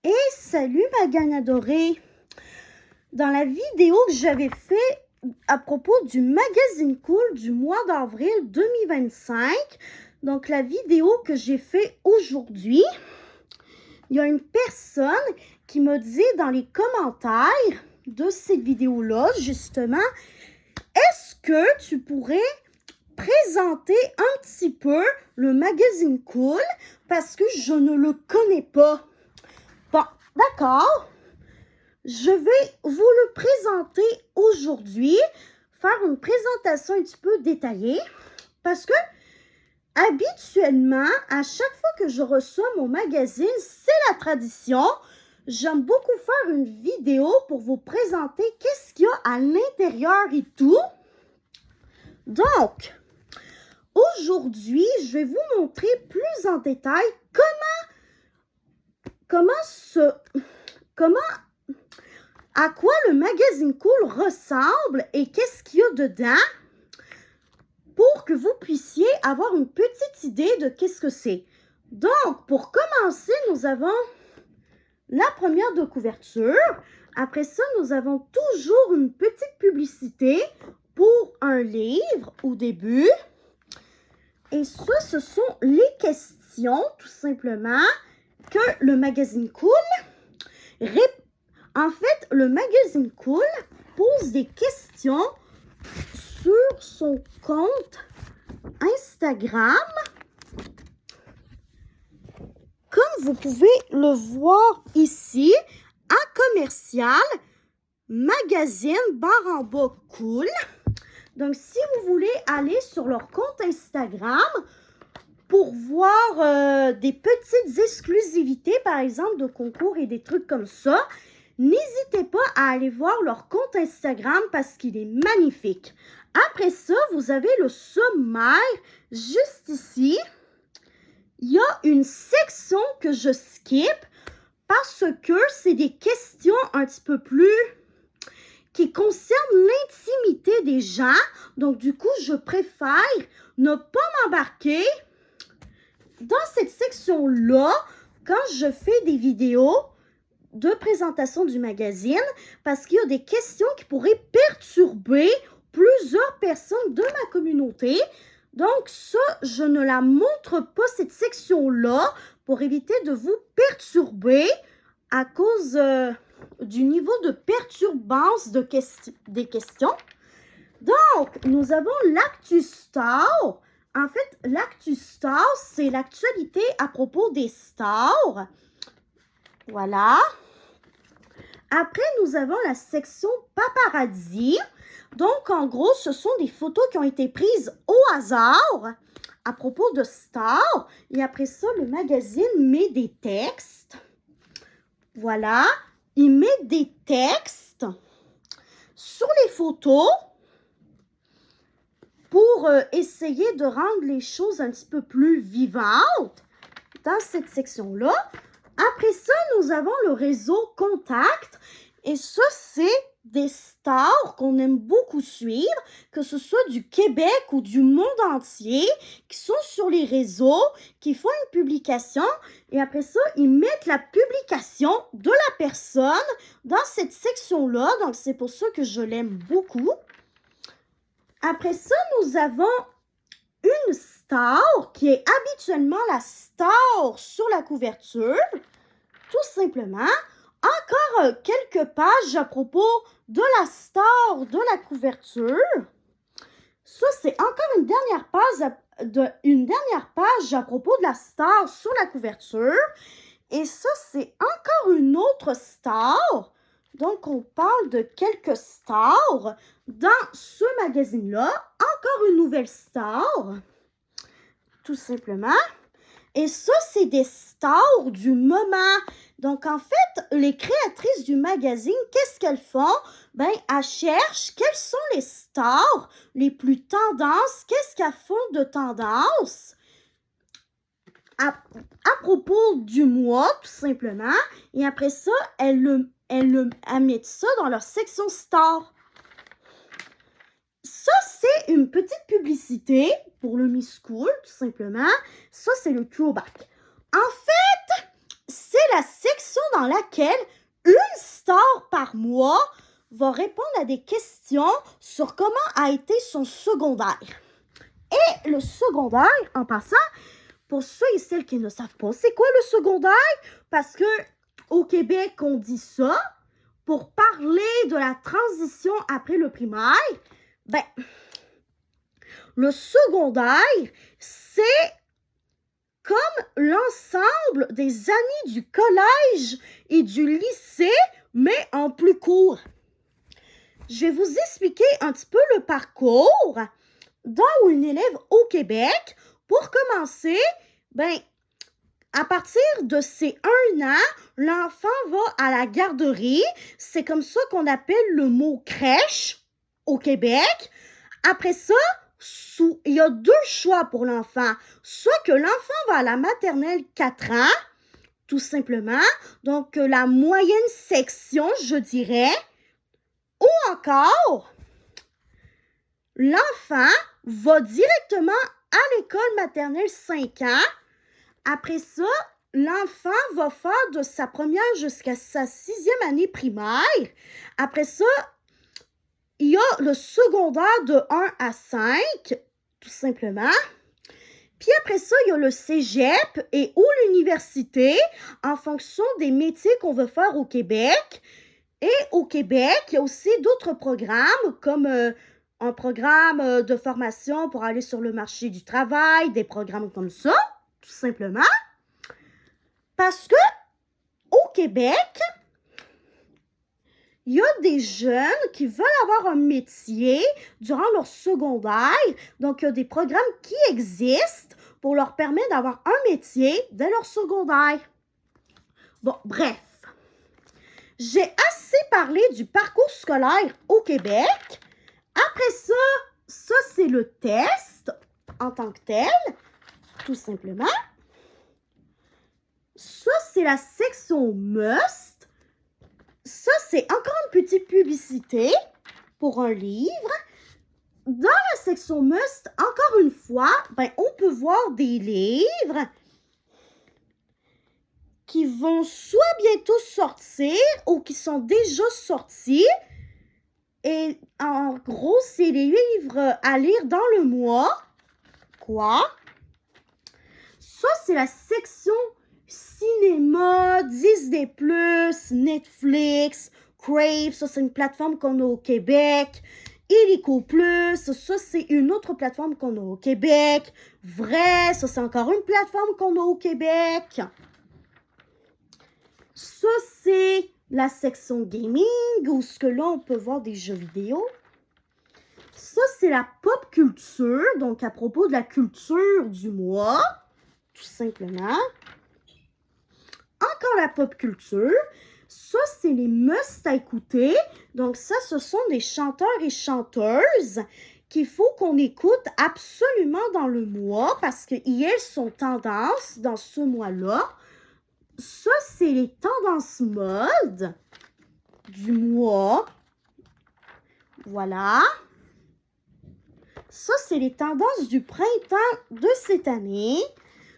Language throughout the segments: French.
Et salut ma gang adorée! Dans la vidéo que j'avais fait à propos du magazine Cool du mois d'avril 2025, donc la vidéo que j'ai fait aujourd'hui, il y a une personne qui me dit dans les commentaires de cette vidéo-là, justement, est-ce que tu pourrais présenter un petit peu le magazine Cool parce que je ne le connais pas. Bon, d'accord. Je vais vous le présenter aujourd'hui, faire une présentation un petit peu détaillée parce que habituellement, à chaque fois que je reçois mon magazine, c'est la tradition. J'aime beaucoup faire une vidéo pour vous présenter qu'est-ce qu'il y a à l'intérieur et tout. Donc, aujourd'hui, je vais vous montrer plus en détail à quoi le magazine Cool ressemble et qu'est-ce qu'il y a dedans pour que vous puissiez avoir une petite idée de qu'est-ce que c'est. Donc, pour commencer, nous avons la première de couverture. Après ça, nous avons toujours une petite publicité pour un livre au début. Et ça, ce sont les questions, tout simplement, que le magazine Cool répond. En fait, le magazine Cool pose des questions sur son compte Instagram. Comme vous pouvez le voir ici, en commercial, magazine _ Cool. Donc, si vous voulez aller sur leur compte Instagram pour voir des petites exclusivités, par exemple, de concours et des trucs comme ça, n'hésitez pas à aller voir leur compte Instagram parce qu'il est magnifique. Après ça, vous avez le sommaire juste ici. Il y a une section que je skip parce que c'est des questions un petit peu plus qui concernent l'intimité des gens. Donc, du coup, je préfère ne pas m'embarquer dans cette section-là quand je fais des vidéos de présentation du magazine parce qu'il y a des questions qui pourraient perturber plusieurs personnes de ma communauté. Donc ça, je ne la montre pas, cette section-là, pour éviter de vous perturber à cause du niveau de perturbance des questions. Donc, nous avons l'Actu Star. En fait, l'Actu Star, c'est l'actualité à propos des stars. Voilà. Après, nous avons la section paparazzi. Donc, en gros, ce sont des photos qui ont été prises au hasard à propos de stars. Et après ça, le magazine met des textes. Voilà. Il met des textes sur les photos pour essayer de rendre les choses un petit peu plus vivantes dans cette section-là. Après ça, nous avons le réseau Contact. Et ça, c'est des stars qu'on aime beaucoup suivre, que ce soit du Québec ou du monde entier, qui sont sur les réseaux, qui font une publication. Et après ça, ils mettent la publication de la personne dans cette section-là. Donc, c'est pour ça que je l'aime beaucoup. Après ça, nous avons une star qui est habituellement la star sur la couverture, tout simplement. Encore quelques pages à propos de la star de la couverture. Ça, c'est encore une dernière page à propos de la star sur la couverture. Et ça, c'est encore une autre star. Donc, on parle de quelques stars dans ce magazine-là. Encore une nouvelle star, tout simplement. Et ça, c'est des stars du moment. Donc, en fait, les créatrices du magazine, qu'est-ce qu'elles font? Ben, elles cherchent quelles sont les stars les plus tendances, qu'est-ce qu'elles font de tendance à propos du mois, tout simplement. Et après ça, elles mettent ça dans leur section stars. Ça, c'est une petite publicité pour le Miss Cool, tout simplement. Ça, c'est le throwback. En fait, c'est la section dans laquelle une star par mois va répondre à des questions sur comment a été son secondaire. Et le secondaire, en passant, pour ceux et celles qui ne savent pas, c'est quoi le secondaire? Parce que au Québec, on dit ça pour parler de la transition après le primaire. Ben, le secondaire, c'est comme l'ensemble des années du collège et du lycée, mais en plus court. Je vais vous expliquer un petit peu le parcours d'un une élève au Québec. Pour commencer, ben, à partir de ses 1 an, l'enfant va à la garderie. C'est comme ça qu'on appelle le mot crèche au Québec. Après ça, il y a 2 choix pour l'enfant. Soit que l'enfant va à la maternelle 4 ans, tout simplement. Donc, la moyenne section, je dirais. Ou encore, l'enfant va directement à l'école maternelle 5 ans. Après ça, l'enfant va faire de sa première jusqu'à sa 6e année primaire. Après ça, il y a le secondaire de 1 à 5, tout simplement. Puis après ça, il y a le cégep et ou l'université en fonction des métiers qu'on veut faire au Québec. Et au Québec, il y a aussi d'autres programmes comme un programme de formation pour aller sur le marché du travail, des programmes comme ça, tout simplement. Parce que au Québec, il y a des jeunes qui veulent avoir un métier durant leur secondaire. Donc, il y a des programmes qui existent pour leur permettre d'avoir un métier dès leur secondaire. Bon, bref. J'ai assez parlé du parcours scolaire au Québec. Après ça c'est le test en tant que tel, tout simplement. Ça, c'est la section Must. Ça, c'est encore une petite publicité pour un livre. Dans la section Must, encore une fois, ben, on peut voir des livres qui vont soit bientôt sortir ou qui sont déjà sortis. Et en gros, c'est les livres à lire dans le mois. Quoi? Ça, c'est la section cinéma, Disney+, Netflix, Crave. Ça, c'est une plateforme qu'on a au Québec. Illico+, ça, c'est une autre plateforme qu'on a au Québec. Vrai, ça, c'est encore une plateforme qu'on a au Québec. Ça, c'est la section gaming, où ce que là, on peut voir des jeux vidéo. Ça, c'est la pop culture, donc à propos de la culture du mois, tout simplement. Encore la pop culture. Ça, c'est les must à écouter. Donc ça, ce sont des chanteurs et chanteuses qu'il faut qu'on écoute absolument dans le mois parce qu'elles sont tendances dans ce mois-là. Ça, c'est les tendances mode du mois. Voilà. Ça, c'est les tendances du printemps de cette année.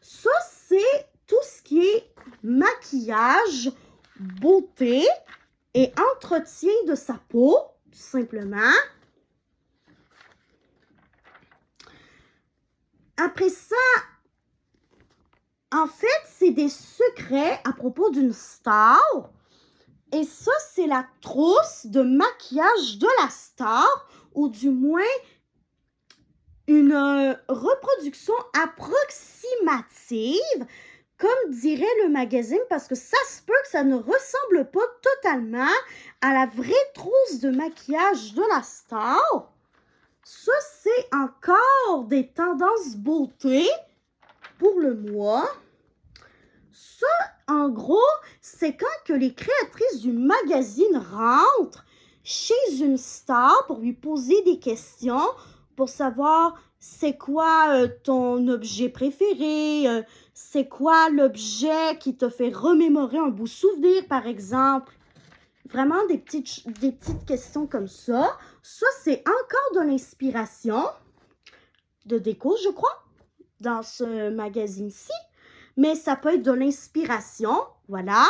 Ça, c'est tout ce qui est maquillage, beauté et entretien de sa peau, tout simplement. Après ça, en fait, c'est des secrets à propos d'une star. Et ça, c'est la trousse de maquillage de la star, ou du moins une reproduction approximative, comme dirait le magazine, parce que ça se peut que ça ne ressemble pas totalement à la vraie trousse de maquillage de la star. Ça, c'est encore des tendances beauté pour le mois. Ça, en gros, c'est quand que les créatrices du magazine rentrent chez une star pour lui poser des questions, pour savoir c'est quoi ton objet préféré, c'est quoi l'objet qui te fait remémorer un beau souvenir, par exemple. Vraiment des petites questions comme ça. Ça, c'est encore de l'inspiration de déco, je crois, dans ce magazine-ci. mais ça peut être de l'inspiration. Voilà.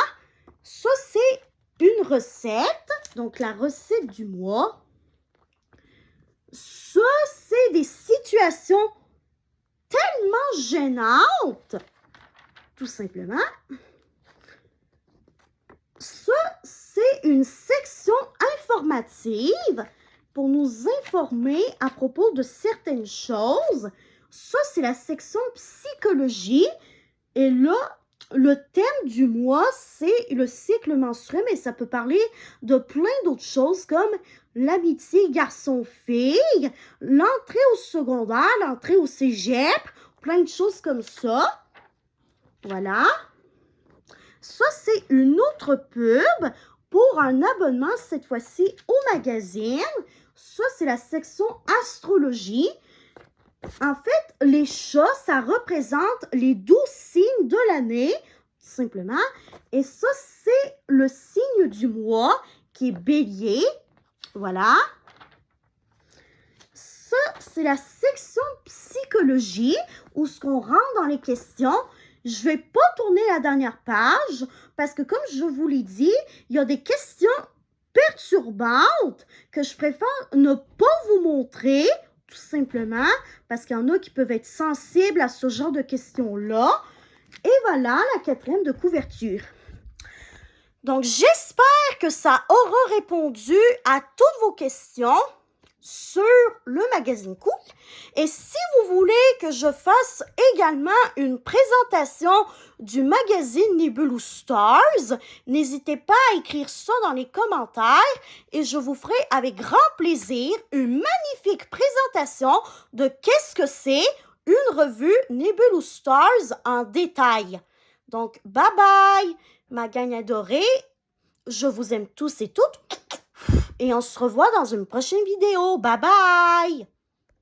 Ça, c'est une recette. Donc, la recette du mois. Ça, c'est des situations tellement gênantes. Tout simplement. Ça, c'est une section informative pour nous informer à propos de certaines choses. Ça, c'est la section psychologie. Et là, le thème du mois, c'est le cycle menstruel, mais ça peut parler de plein d'autres choses comme l'amitié garçon-fille, l'entrée au secondaire, l'entrée au cégep, plein de choses comme ça. Voilà. Ça, c'est une autre pub pour un abonnement, cette fois-ci, au magazine. Ça, c'est la section astrologie. En fait, les chats, ça représente les 12 signes de l'année, tout simplement. Et ça, c'est le signe du mois qui est bélier. Voilà. Ça, c'est la section psychologie où ce qu'on rentre dans les questions. Je ne vais pas tourner la dernière page parce que, comme je vous l'ai dit, il y a des questions perturbantes que je préfère ne pas vous montrer, tout simplement, parce qu'il y en a qui peuvent être sensibles à ce genre de questions-là. Et voilà la 4e de couverture. Donc, j'espère que ça aura répondu à toutes vos questions sur le magazine Cool. Et si vous voulez que je fasse également une présentation du magazine Nebulous Stars, n'hésitez pas à écrire ça dans les commentaires et je vous ferai avec grand plaisir une magnifique présentation de qu'est-ce que c'est une revue Nebulous Stars en détail. Donc, bye bye, ma gang adorée. Je vous aime tous et toutes. Et on se revoit dans une prochaine vidéo. Bye bye!